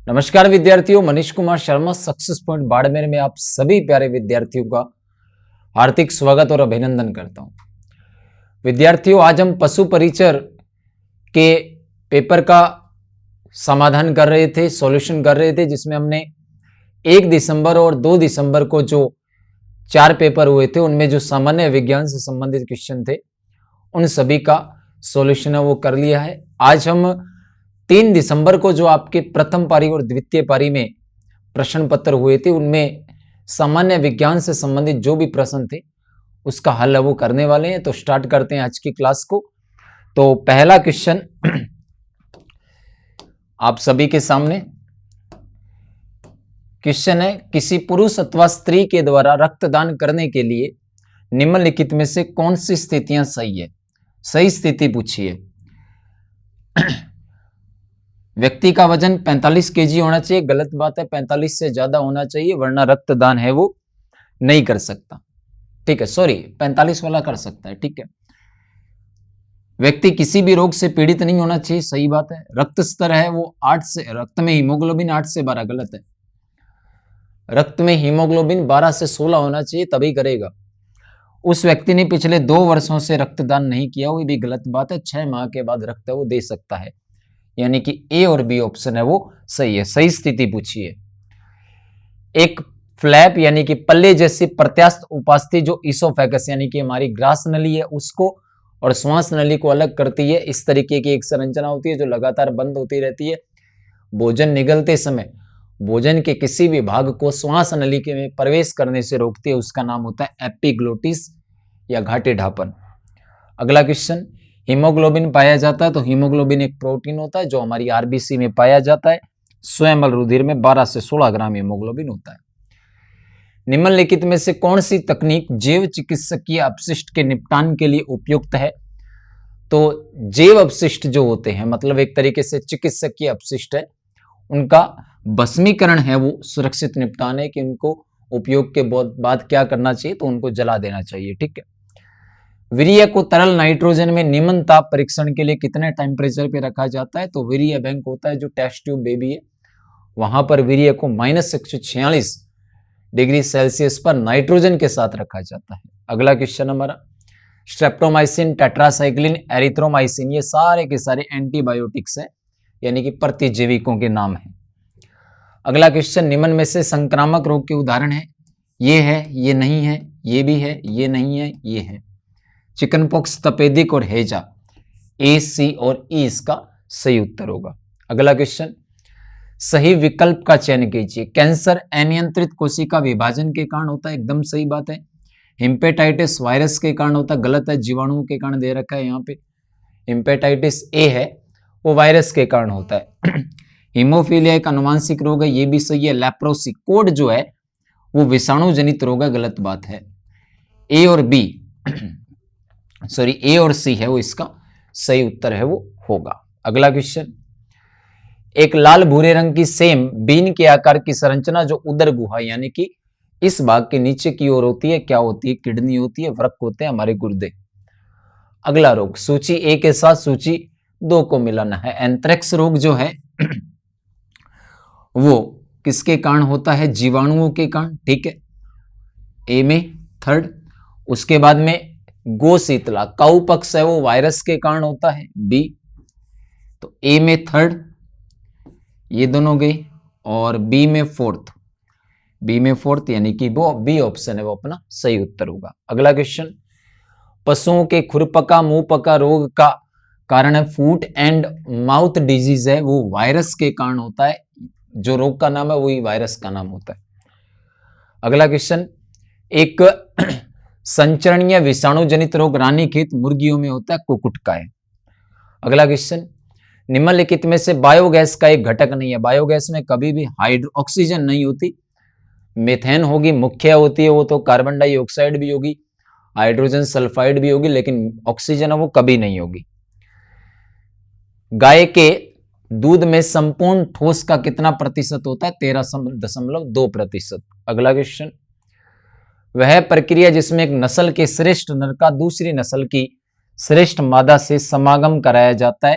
नमस्कार विद्यार्थियों, Manish Kumar Sharma success point Barmer में आप सभी प्यारे विद्यार्थियों का हार्दिक स्वागत और अभिनंदन करता हूं। विद्यार्थियों, आज हम पशु परिचर के पेपर का समाधान कर रहे थे, सॉल्यूशन कर रहे थे, जिसमें हमने 1 दिसंबर और 2 दिसंबर को जो 4 पेपर हुए थे उनमें जो सामान्य विज्ञान से संबंधित क्वेश्चन थे उन सभी का सॉल्यूशन है वो कर लिया है। आज हम 3 दिसंबर को जो आपके प्रथम पारी और द्वितीय पारी में प्रश्न पत्र हुए थे उनमें सामान्य विज्ञान से संबंधित जो भी प्रश्न थे उसका हल है वो करने वाले हैं। तो स्टार्ट करते हैं आज की क्लास को। तो पहला क्वेश्चन आप सभी के सामने क्वेश्चन है, किसी पुरुष अथवा स्त्री के द्वारा रक्तदान करने के लिए निम्नलिखित में से कौन सी स्थितियां सही है? सही स्थिति पूछिए। व्यक्ति का वजन 45 केजी होना चाहिए। गलत बात है, 45 से ज्यादा होना चाहिए, वरना रक्तदान है वो नहीं कर सकता। ठीक है, सॉरी 45 वाला कर सकता है। ठीक है। व्यक्ति किसी भी रोग से पीड़ित नहीं होना चाहिए। सही बात है। रक्त स्तर है वो 8 से, रक्त में हीमोग्लोबिन 8 से 12। गलत है। रक्त में हीमोग्लोबिन 12 से 16 होना चाहिए तभी करेगा। उस व्यक्ति ने पिछले 2 वर्षों से रक्तदान नहीं किया, वो भी गलत बात है। 6 माह के बाद रक्त वो दे सकता है, यानी कि ए और बी ऑप्शन है वो सही है। सही स्थिति पूछिए। एक फ्लैप यानी कि पल्ले जैसी प्रत्यास्थ उपास्थि जो इसोफेगस यानी कि हमारी ग्रास नली है उसको और श्वास नली को अलग करती है, इस तरीके की एक संरचना होती है जो लगातार बंद होती रहती है। भोजन निगलते समय भोजन के किसी भी भाग को श्वास नली के में प्रवेश करने से रोकती है, उसका नाम होता है एपिग्लोटिस या घाटी ढापन। अगला क्वेश्चन, हीमोग्लोबिन पाया जाता है तो हीमोग्लोबिन एक प्रोटीन होता है जो हमारी आरबीसी में पाया जाता है। स्वयं रुधिर में 12 से 16 ग्राम हीमोग्लोबिन होता है। निम्नलिखित में से कौन सी तकनीक जैव चिकित्सकीय अपशिष्ट के निपटान के लिए उपयुक्त है? तो जैव अपशिष्ट जो होते हैं, मतलब एक तरीके से चिकित्सकीय अपशिष्ट है, उनका भस्मीकरण है वो सुरक्षित निपटान है कि उनको उपयोग के बाद क्या करना चाहिए, तो उनको जला देना चाहिए। ठीक है। वीर्य को तरल नाइट्रोजन में निम्न ताप परीक्षण के लिए कितने टेम्परेचर पे रखा जाता है? तो वीर्य बैंक होता है जो टेस्ट ट्यूब बेबी है, वहां पर वीर्य को -146 डिग्री सेल्सियस पर नाइट्रोजन के साथ रखा जाता है। अगला क्वेश्चन हमारा, स्ट्रेप्टोमाइसिन, टेट्रासाइक्लिन, एरिथ्रोमाइसिन, ये सारे के सारे एंटीबायोटिक्स है, यानी कि प्रतिजैविकों के नाम है। अगला क्वेश्चन, निम्न में से संक्रामक रोग के उदाहरण है? ये है, ये नहीं है, ये भी है, ये नहीं है, ये है। चिकन पॉक्स, तपेदिक और हैजा। ए, सी और ई इसका सही उत्तर होगा। अगला क्वेश्चन, सही विकल्प का चयन कीजिए। कैंसर अनियंत्रित कोशिका विभाजन के कारण होता है, एकदम सही बात है। हिम्पेटाइटिस वायरस के कारण होता है, गलत है, जीवाणुओं के कारण दे रखा है यहाँ पे। हिम्पेटाइटिस ए है वो वायरस के कारण होता है। हीमोफीलिया एक अनुवांशिक रोग है, ये भी सही है। लेप्रोसी कोड जो है वो विषाणु जनित रोग है, गलत बात है। ए और बी सॉरी ए और सी है वो इसका सही उत्तर है वो होगा। अगला क्वेश्चन, एक लाल भूरे रंग की सेम बीन के आकार की संरचना जो उदर गुहा यानी कि इस भाग के नीचे की ओर होती है, क्या होती है? किडनी होती है, वृक्क होते हैं हमारे गुर्दे। अगला रोग, सूची ए के साथ सूची 2 को मिलाना है। एंथ्रेक्स रोग जो है वो किसके कारण होता है? जीवाणुओं के कारण। ठीक है, ए में थर्ड। उसके बाद में गोशीतला काउपक्स है वो वायरस के कारण होता है, बी। तो ए में थर्ड, ये दोनों गए, और बी में फोर्थ। बी में फोर्थ यानी कि वो बी ऑप्शन है वो अपना सही उत्तर होगा। अगला क्वेश्चन, पशुओं के खुरपका मुंहपका रोग का कारण है फूट एंड माउथ डिजीज है, वो वायरस के कारण होता है। जो रोग का नाम है वही वायरस का नाम होता है। अगला क्वेश्चन, एक संचरणीय विषाणु जनित रोग रानीखेत मुर्गियों में होता है, कुक्कुट का है। अगला क्वेश्चन, निम्नलिखित में से बायोगैस का एक घटक नहीं है? बायोगैस में कभी भी ऑक्सीजन नहीं होती, मेथेन होगी, मुख्य होती है वो तो कार्बन डाइऑक्साइड भी होगी, हाइड्रोजन सल्फाइड भी होगी, लेकिन ऑक्सीजन है वो कभी नहीं होगी। गाय के दूध में संपूर्ण ठोस का कितना प्रतिशत होता है? 13.2%। अगला क्वेश्चन, वह प्रक्रिया जिसमें एक नस्ल के श्रेष्ठ नर का दूसरी नस्ल की श्रेष्ठ मादा से समागम कराया जाता है,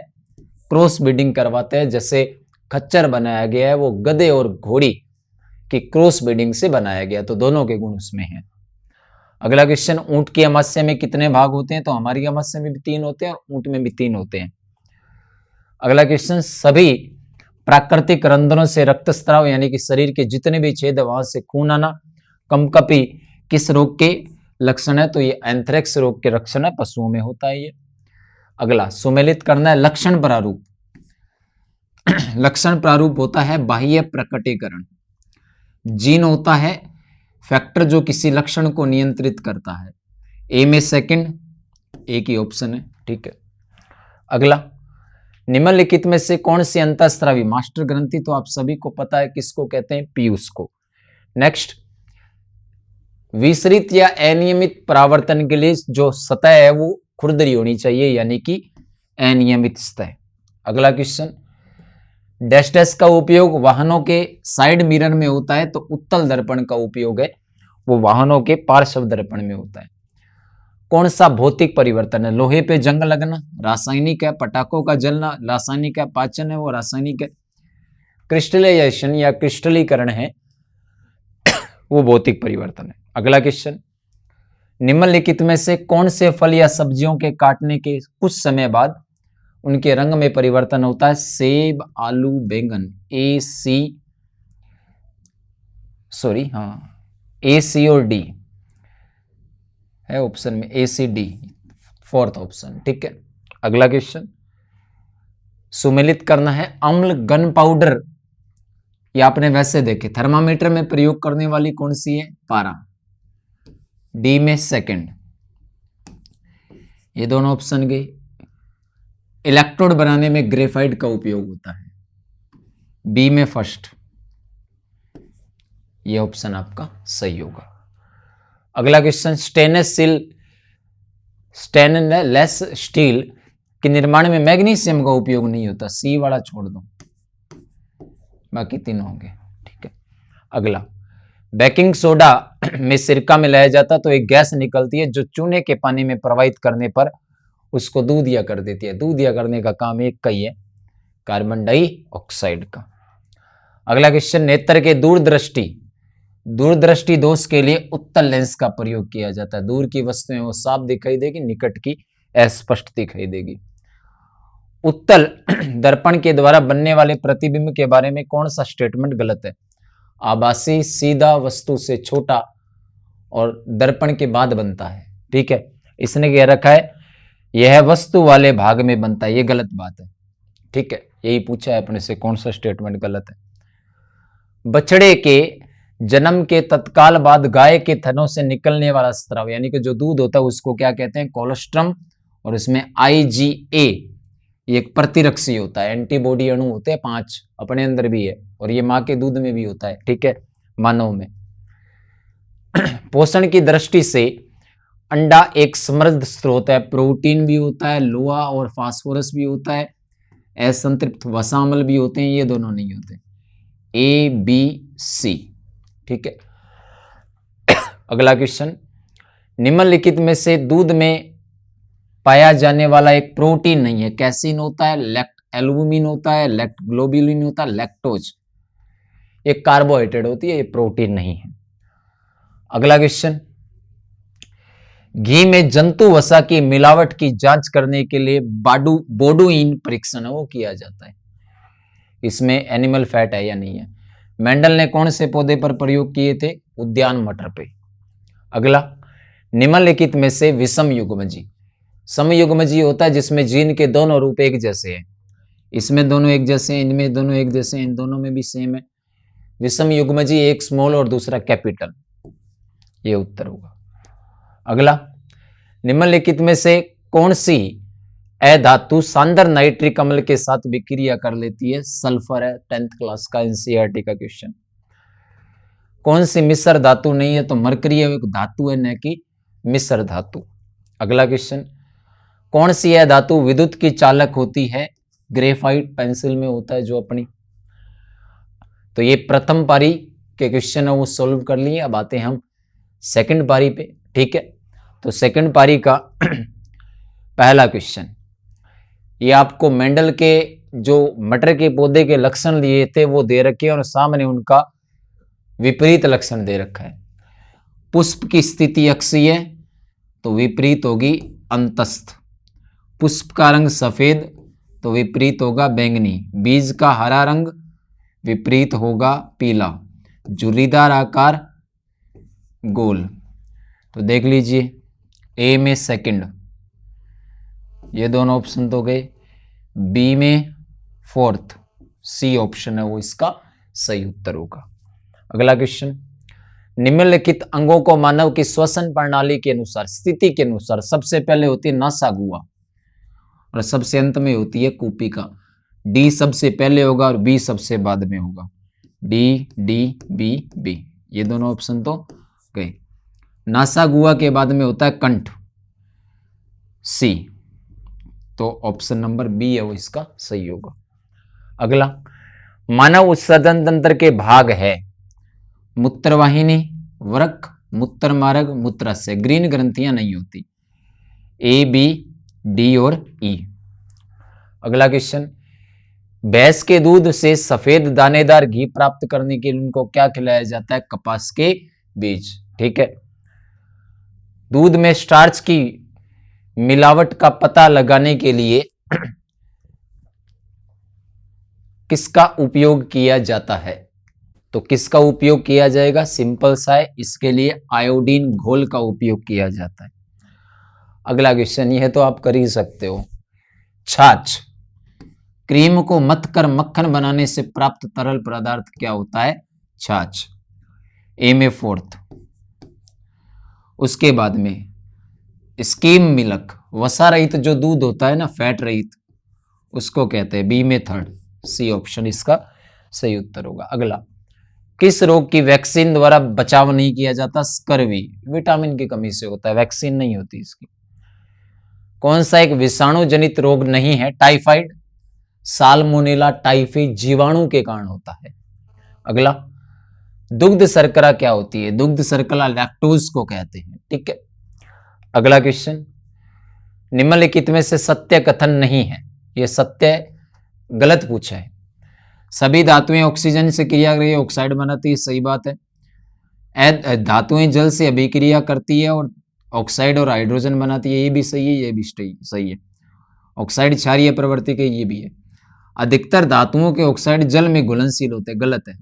क्रॉस ब्रीडिंग करवाते हैं, जैसे खच्चर बनाया गया है वो गधे और घोड़ी की क्रॉस ब्रीडिंग से बनाया गया, तो दोनों के गुण उसमें हैं। अगला क्वेश्चन, ऊंट की अमावस्या में कितने भाग होते हैं? तो हमारी अमावस्या में भी 3 होते हैं और ऊंट में भी 3 होते हैं। अगला क्वेश्चन, सभी प्राकृतिक रंध्रों से रक्तस्राव यानी कि शरीर के जितने भी छेद है वहां से खून आना कंपकपी किस रोग के लक्षण है? तो ये एंथ्रेक्स रोग के लक्षण है, पशुओं में होता है ये। अगला, सुमेलित करना है लक्षण प्रारूप। लक्षण प्रारूप होता है बाह्य प्रकटीकरण। जीन होता है फैक्टर जो किसी लक्षण को नियंत्रित करता है। ए में सेकंड, एक ही ऑप्शन है, ठीक है। अगला, निम्नलिखित में से कौन सी अंतःस्रावी मास्टर ग्रंथि? तो आप सभी को पता है किसको कहते हैं, पीयूष को। नेक्स्ट, विसरित या अनियमित परावर्तन के लिए जो सतह है वो खुरदरी होनी चाहिए यानी कि अनियमित सतह। अगला क्वेश्चन, डैश डैश का उपयोग वाहनों के साइड मिरर में होता है, तो उत्तल दर्पण का उपयोग है वो वाहनों के पार्श्व दर्पण में होता है। कौन सा भौतिक परिवर्तन है? लोहे पे जंग लगना रासायनिक है, पटाखों का जलना रासायनिक है, पाचन है वो रासायनिक है, क्रिस्टलाइजेशन या क्रिस्टलीकरण है वो भौतिक परिवर्तन है। अगला क्वेश्चन, निम्नलिखित में से कौन से फल या सब्जियों के काटने के कुछ समय बाद उनके रंग में परिवर्तन होता है? सेब, आलू, बैंगन। ए सी और डी है ऑप्शन में, ए सी डी फोर्थ ऑप्शन, ठीक है। अगला क्वेश्चन, सुमेलित करना है अम्ल गन पाउडर, ये आपने वैसे देखे थर्मामीटर में प्रयोग करने वाली कौन सी है? पारा। डी में सेकंड, ये दोनों ऑप्शन गए। इलेक्ट्रोड बनाने में ग्रेफाइट का उपयोग होता है, बी में फर्स्ट, ये ऑप्शन आपका सही होगा। अगला क्वेश्चन, स्टेनलेस स्टील के निर्माण में मैग्नीशियम का उपयोग नहीं होता, सी वाला छोड़ दो, बाकी तीनों होंगे, ठीक है। अगला, बेकिंग सोडा में सिरका मिलाया जाता तो एक गैस निकलती है जो चूने के पानी में प्रवाहित करने पर उसको दूधिया कर देती है। दूधिया करने का काम एक का ही है, कार्बन डाइऑक्साइड का। अगला क्वेश्चन, नेत्र के दूरदृष्टि दोष के लिए उत्तल लेंस का प्रयोग किया जाता है। दूर की वस्तुएं वो साफ दिखाई देगी, निकट की अस्पष्ट दिखाई देगी। उत्तल दर्पण के द्वारा बनने वाले प्रतिबिंब के बारे में कौन सा स्टेटमेंट गलत है? आभासी सीधा वस्तु से छोटा और दर्पण के बाद बनता है, ठीक है। इसने कह रखा है यह वस्तु वाले भाग में बनता है, ये गलत बात है, ठीक है। यही पूछा है अपने से, कौन सा स्टेटमेंट गलत है? बछड़े के जन्म के तत्काल बाद गाय के थनों से निकलने वाला स्राव यानी कि जो दूध होता है उसको क्या कहते हैं? कोलोस्ट्रम। और इसमें IgA ये एक प्रतिरक्षी होता है, एंटीबॉडी अणु होते हैं 5, अपने अंदर भी है और ये मां के दूध में भी होता है, ठीक है, मानव में। पोषण की दृष्टि से अंडा एक समृद्ध स्रोत है, प्रोटीन भी होता है, लोहा और फास्फोरस भी होता है, असंतृप्त वसामल भी होते हैं, ये दोनों नहीं होते। ABC, ठीक है। अगला क्वेश्चन, निम्नलिखित में से दूध में पाया जाने वाला एक प्रोटीन नहीं है, कैसीन होता है, एल्बुमिन होता है, ग्लोबुलिन होता है, लैक्टोज, ये कार्बोहाइड्रेट होती है, ये प्रोटीन नहीं है। अगला क्वेश्चन, घी में जंतु वसा की मिलावट की जांच करने के लिए बोडुइन परीक्षण वो किया जाता है, इसमें एनिमल फैट है या नहीं है। मेंडल ने कौन से पौधे पर प्रयोग किए थे? उद्यान मटर पे। अगला, निम्नलिखित में से विषम युग्मजी, समयुग्मजी होता है जिसमें जीन के दोनों रूप एक जैसे हैं, इसमें दोनों एक जैसे हैं, इनमें दोनों एक जैसे हैं, इन दोनों में भी सेम है। विषम युग्मजी एक स्मॉल और दूसरा कैपिटल, ये उत्तर होगा। अगला, निम्नलिखित में से कौन सी अधातु सांद्र नाइट्रिक अम्ल के साथ विक्रिया कर लेती है? सल्फर है, 10th क्लास का NCERT का क्वेश्चन। कौन सी मिश्र धातु नहीं है? तो मरकरी एक धातु है, न कि मिश्र धातु। अगला क्वेश्चन, कौन सी यह धातु विद्युत की चालक होती है? ग्रेफाइट पेंसिल में होता है जो अपनी। तो ये प्रथम पारी के क्वेश्चन है वो सॉल्व कर लिए। अब आते हैं हम सेकंड पारी पे, ठीक है। तो सेकंड पारी का पहला क्वेश्चन, ये आपको मेंडल के जो मटर के पौधे के लक्षण लिए थे वो दे रखे हैं और सामने उनका विपरीत लक्षण दे रखा है। पुष्प की स्थिति अक्षीय तो विपरीत होगी अंतस्थ। पुष्प का रंग सफेद तो विपरीत होगा बैंगनी। बीज का हरा रंग विपरीत होगा पीला। झुर्रीदार आकार गोल। तो देख लीजिए, ए में सेकंड, ये दोनों ऑप्शन तो गए, बी में फोर्थ, सी ऑप्शन है वो इसका सही उत्तर होगा। अगला क्वेश्चन, निम्नलिखित अंगों को मानव की श्वसन प्रणाली के अनुसार स्थिति के अनुसार सबसे पहले होती है नासागुआ और सबसे अंत में होती है कूपिका। डी सबसे पहले होगा और बी सबसे बाद में होगा। डी डी बी बी, ये दोनों ऑप्शन तो गए। नासागुआ के बाद में होता है कंठ, सी, तो ऑप्शन नंबर बी है वो इसका सही होगा। अगला, मानव उत्सर्जन तंत्र के भाग है मूत्रवाहिनी, वृक्क, मूत्र मार्ग, मूत्राशय। ग्रीन ग्रंथियां नहीं होती। ए बी डी और ई। अगला क्वेश्चन, भैंस के दूध से सफेद दानेदार घी प्राप्त करने के लिए उनको क्या खिलाया जाता है? कपास के बीज। ठीक है। दूध में स्टार्च की मिलावट का पता लगाने के लिए किसका उपयोग किया जाता है? तो किसका उपयोग किया जाएगा? सिंपल सा है, इसके लिए आयोडीन घोल का उपयोग किया जाता है। अगला क्वेश्चन, यह तो आप कर ही सकते हो। छाछ, क्रीम को मथ कर मक्खन बनाने से प्राप्त तरल पदार्थ क्या होता है? छाछ। ए में फोर्थ। उसके बाद में स्कीम मिल्क, वसा रहित जो दूध होता है ना, फैट रहित, उसको कहते हैं। बी में थर्ड, सी ऑप्शन इसका सही उत्तर होगा। अगला, किस रोग की वैक्सीन द्वारा बचाव नहीं किया जाता? स्कर्वी, विटामिन की कमी से होता है, वैक्सीन नहीं होती इसकी। कौन सा एक विषाणु जनित रोग नहीं है? टाइफाइड, साल्मोनेला टाइफी जीवाणु के कारण होता है। अगला, दुग्ध शर्करा क्या होती है? दुग्ध शर्करा लैक्टोज को कहते हैं। ठीक है। अगला क्वेश्चन, निम्नलिखित में से सत्य कथन नहीं है, यह सत्य गलत पूछा है। सभी धातुएं ऑक्सीजन से क्रिया करके ऑक्साइड बनाती है, सही बात है। धातुएं जल से अभिक्रिया करती है और ऑक्साइड और हाइड्रोजन बनाती है, ये भी सही है, ये भी सही है। ऑक्साइड क्षारीय प्रवृत्ति के, ये भी है। अधिकतर धातुओं के ऑक्साइड जल में घुलनशील होते हैं, गलत है।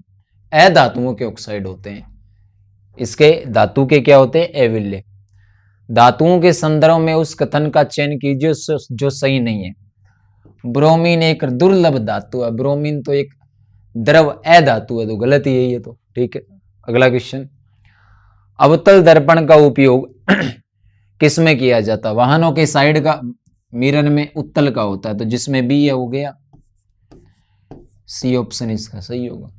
अधातुओं के ऑक्साइड होते हैं, इसके धातु के क्या होते हैं? अविल्य। धातुओं के संदर्भ में उस कथन का चयन कीजिए जो सही नहीं है। ब्रोमीन एक दुर्लभ धातु है, ब्रोमीन तो एक द्रव अधातु है, तो गलत ही है ये तो। ठीक है। अगला क्वेश्चन, अवतल दर्पण का उपयोग किस में किया जाता है? वाहनों के साइड का मिरर में उत्तल का होता है, तो जिसमें बी है वो गया, सी ऑप्शन इसका सही होगा।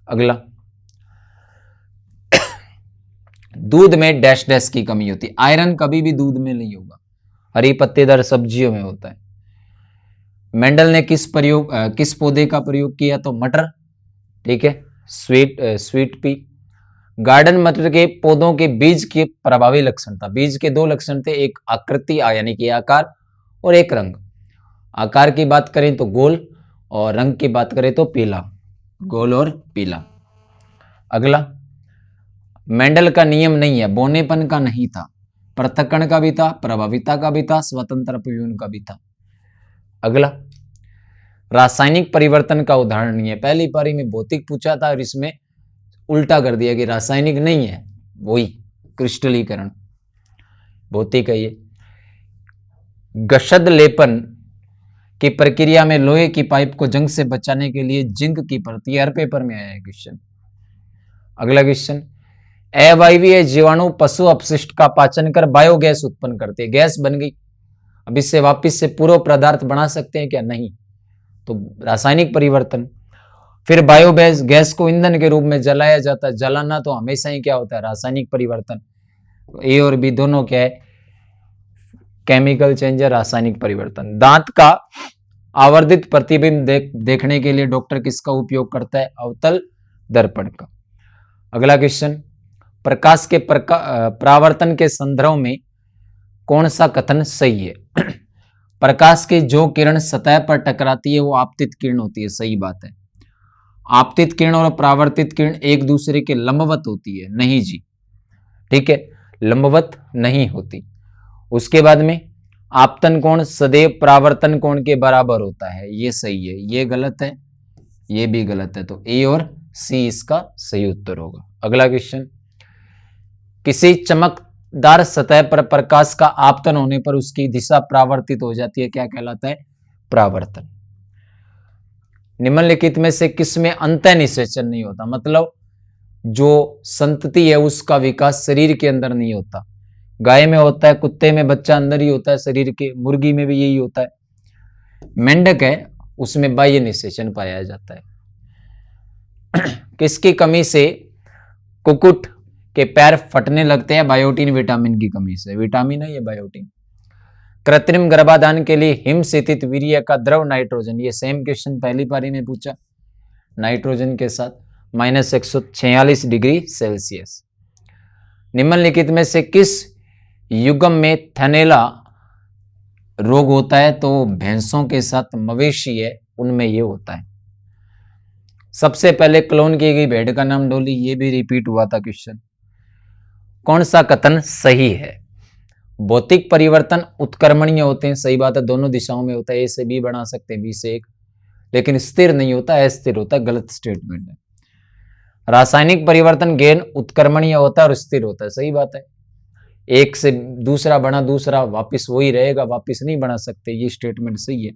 अगला, दूध में डैश डैश की कमी होती है। आयरन कभी भी दूध में नहीं होगा, हरी पत्तेदार सब्जियों में होता है। मेंडल ने किस पौधे का प्रयोग किया? तो मटर। ठीक है, स्वीट पी। गार्डन मटर के पौधों के बीज के प्रभावी लक्षण था। बीज के दो लक्षण थे, एक आकृति यानी कि आकार और एक रंग। आकार की बात करें तो गोल और रंग की बात करें तो पीला, गोल और पीला। अगला, मेंडल का नियम नहीं है, बौनेपन का नहीं था, पृथक्करण का भी था, प्रभाविता का भी था, स्वतंत्र अपव्यूहन का भी था। अगला, रासायनिक परिवर्तन का उदाहरण नहीं है। पहली पारी में भौतिक पूछा था और इसमें उल्टा कर दिया कि रासायनिक नहीं है, वही क्रिस्टलीकरण, भौतिक है ये। गशद लेपन की प्रक्रिया में लोहे की पाइप को जंग से बचाने के लिए जिंक की परत, हर पेपर में आया है क्वेश्चन। अगला क्वेश्चन, अवायवीय जीवाणु पशु अपशिष्ट का पाचन कर बायोगैस उत्पन्न करते हैं, गैस बन गई, अब इससे वापस से पूर्व पदार्थ बना सकते हैं क्या? नहीं, तो रासायनिक परिवर्तन। फिर बायोगैस गैस को ईंधन के रूप में जलाया जाता है, जलाना तो हमेशा ही क्या होता है? रासायनिक परिवर्तन। तो ए और बी दोनों क्या है? केमिकल चेंज है, रासायनिक परिवर्तन। दांत का आवर्धित प्रतिबिंब देखने के लिए डॉक्टर किसका उपयोग करता है? अवतल दर्पण का। अगला क्वेश्चन, प्रकाश के परावर्तन के संदर्भ में कौन सा कथन सही है? प्रकाश की जो किरण सतह पर टकराती है वो आपतित किरण होती है, सही बात है। आपतित किरण और परावर्तित किरण एक दूसरे के लंबवत होती है, नहीं जी, ठीक है, लंबवत नहीं होती। उसके बाद में आपतन कोण सदैव परावर्तन कोण के बराबर होता है, ये सही है, ये गलत है, ये भी गलत है, तो ए और सी इसका सही उत्तर होगा। अगला क्वेश्चन, किसी चमकदार सतह पर प्रकाश का आपतन होने पर उसकी दिशा परावर्तित हो जाती है, क्या कहलाता है? परावर्तन। निम्नलिखित में से किसमें अंतः निषेचन नहीं होता? मतलब जो संतति है उसका विकास शरीर के अंदर नहीं होता। गाय में होता है, कुत्ते में बच्चा अंदर ही होता है शरीर के, मुर्गी में भी यही होता है। मेंढक है उसमें बाह्य निषेचन पाया जाता है। किसकी कमी से कुक्कुट के पैर फटने लगते हैं? बायोटीन विटामिन की कमी से। विटामिन है ये बायोटीन। कृत्रिम गर्भाधान के लिए हिमस्थित वीर्य का द्रव नाइट्रोजन, ये सेम क्वेश्चन पहली पारी में पूछा, नाइट्रोजन के साथ -146 डिग्री सेल्सियस। निम्नलिखित में से किस युग्म में थैलेला रोग होता है? तो भैंसों के साथ मवेशी है उनमें ये होता है। सबसे पहले क्लोन की गई भेड़ का नाम डोली, ये भी रिपीट हुआ था क्वेश्चन। कौन सा कथन सही है? भौतिक परिवर्तन उत्क्रमणीय होते हैं, सही बात है, दोनों दिशाओं में होता है, ए से बी बना सकते हैं, बी से एक, लेकिन स्थिर नहीं होता, अस्थिर होता है, गलत स्टेटमेंट है। रासायनिक परिवर्तन गैर उत्क्रमणीय होता है और स्थिर होता है, सही बात है, एक से दूसरा बना दूसरा वापिस वही रहेगा, वापिस नहीं बना सकते, ये स्टेटमेंट सही है।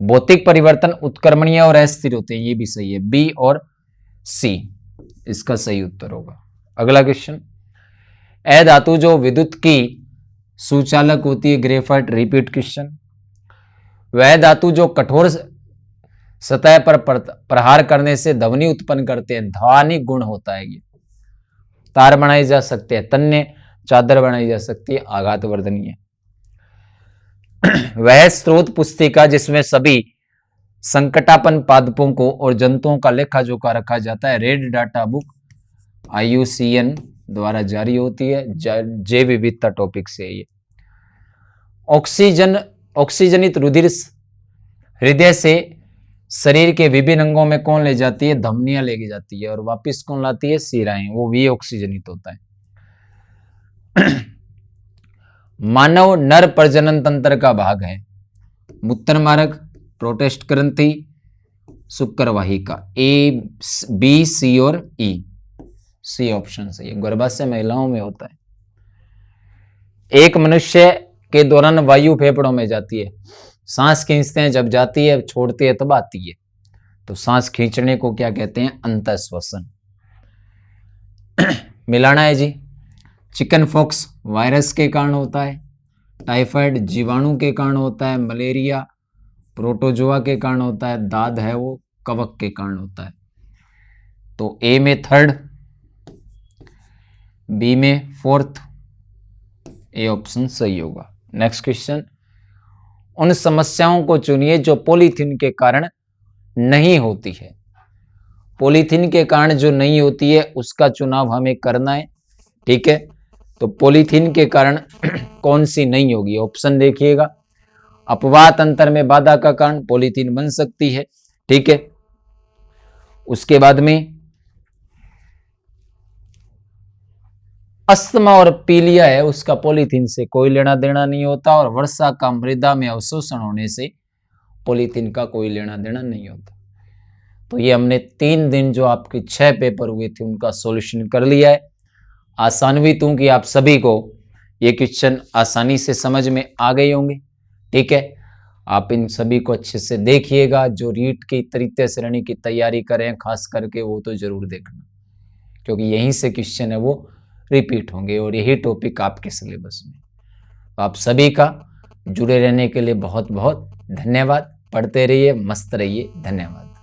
भौतिक परिवर्तन उत्क्रमणीय और अस्थिर होते हैं, ये भी सही है, बी और सी इसका सही उत्तर होगा। अगला क्वेश्चन, ए धातु जो विद्युत की सुचालक होती है, ग्रेफाइट, रिपीट क्वेश्चन। वह धातु जो कठोर सतह पर प्रहार करने से ध्वनि उत्पन्न करते हैं, ध्वनिक गुण होता है ये। तार बनाई जा सकते हैं, तन्य चादर बनाई जा सकती है, आघात वर्धनीय। वह स्रोत पुस्तिका जिसमें सभी संकटापन पादपों को और जंतुओं का लेखा जोखा रखा जाता है, रेड डाटा बुक IUCN द्वारा जारी होती है, जैव विविधता टॉपिक से ये। ऑक्सीजनित रुधिर हृदय से शरीर के विभिन्न अंगों में कौन ले जाती है? धमनियां लेके जाती है, और वापस कौन लाती है? शिराएं, वो भी ऑक्सीजनित होता है। मानव नर प्रजनन तंत्र का भाग है मूत्र मार्ग, प्रोटेस्ट ग्रंथि, शुक्र वाहिका, A, B, C और E, सी ऑप्शन सही है, गर्भाशय महिलाओं में होता है। एक मनुष्य के दौरान वायु फेफड़ों में जाती है, सांस खींचते हैं, जब जाती है छोड़ती है तब आती है, तो सांस खींचने को क्या कहते हैं? अंतःश्वसन। मिलाना है जी, चिकन फॉक्स वायरस के कारण होता है, टाइफाइड जीवाणु के कारण होता है, मलेरिया प्रोटोजोआ के कारण होता है, दाद है वो कवक के कारण होता है। तो ए में थर्ड, बी में फोर्थ, ए ऑप्शन सही होगा। नेक्स्ट क्वेश्चन, उन समस्याओं को चुनिए जो पॉलीथीन के कारण नहीं होती है। पॉलीथीन के कारण जो नहीं होती है उसका चुनाव हमें करना है, ठीक है। तो पॉलीथीन के कारण कौन सी नहीं होगी? ऑप्शन देखिएगा, अपवाह तंत्र में बाधा का कारण पॉलीथीन बन सकती है, ठीक है। उसके बाद में अस्थमा और पीलिया है, उसका पॉलीथीन से कोई लेना देना नहीं होता, और वर्षा का मृदा में अवशोषण होने से पॉलीथीन का कोई लेना देना नहीं होता। तो ये हमने 3 दिन जो आपके 6 पेपर हुए थे उनका सॉल्यूशन कर लिया है। आशान्वित हूं कि आप सभी को ये क्वेश्चन आसानी से समझ में आ गए होंगे, ठीक है। आप इन सभी को अच्छे से देखिएगा, जो रीट की तृतीय श्रेणी की तैयारी करें खास करके वो तो जरूर देखना, क्योंकि यहीं से क्वेश्चन है वो रिपीट होंगे और यही टॉपिक आपके सिलेबस में। तो आप सभी का जुड़े रहने के लिए बहुत बहुत धन्यवाद। पढ़ते रहिए, मस्त रहिए, धन्यवाद।